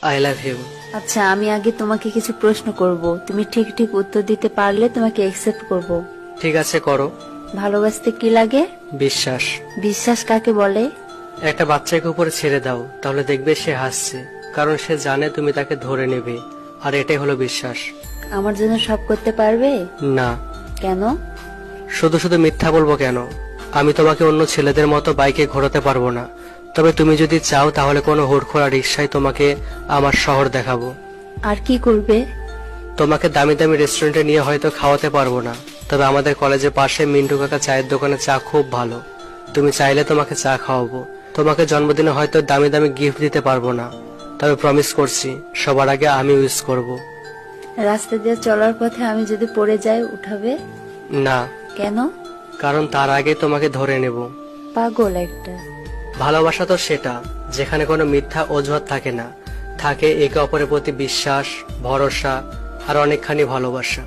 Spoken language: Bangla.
I love you. আচ্ছা, আমি আগে তোমাকে কিছু প্রশ্ন করব, তুমি ঠিক ঠিক উত্তর দিতে পারলে তোমাকে অ্যাকসেপ্ট করব। ঠিক আছে, করো। ভালোবাসতে কি লাগে? বিশ্বাস। বিশ্বাস কাকে বলে? একটা বাচ্চাকে উপরে ছেড়ে দাও, তাহলে দেখবে সে হাসছে, কারণ সে জানে তুমি তাকে ধরে নেবে, আর এটাই হলো বিশ্বাস। আমার জন্য সব করতে পারবে? না। কেন? শুধু শুধু মিথ্যা বলবো কেন? আমি তোমাকে অন্য ছেলেদের মতো বাইকে ঘোরাতে পারবো না, তবে তুমি যদি চাও তাহলে কোনো হুড়খোড়া রিক্সায় তোমাকে আমার শহর দেখাবো। আর কি করবে? তোমাকে দামি দামি রেস্টুরেন্টে নিয়ে হয়তো খাওয়াতে পারবো না, তবে আমাদের কলেজের পাশে মিন্টু কাকা চায়ের দোকানে চা খুব ভালো, তুমি চাইলে তোমাকে চা খাওয়াবো। তোমাকে জন্মদিনে হয়তো দামি দামি গিফট দিতে পারবো না, তবে প্রমিস করছি সবার আগে আমি উইশ করব। রাস্তা দিয়ে চলার পথে আমি যদি পড়ে যাই, উঠাবে? না। কেন? কারণ তার আগে তোমাকে ধরে নেব। পাগল একটা। ভালোবাসা তো সেটা যেখানে কোনো মিথ্যা অজুহাত থাকে না, থাকে একে অপরের প্রতি বিশ্বাস, ভরসা আর অনেকখানি ভালোবাসা।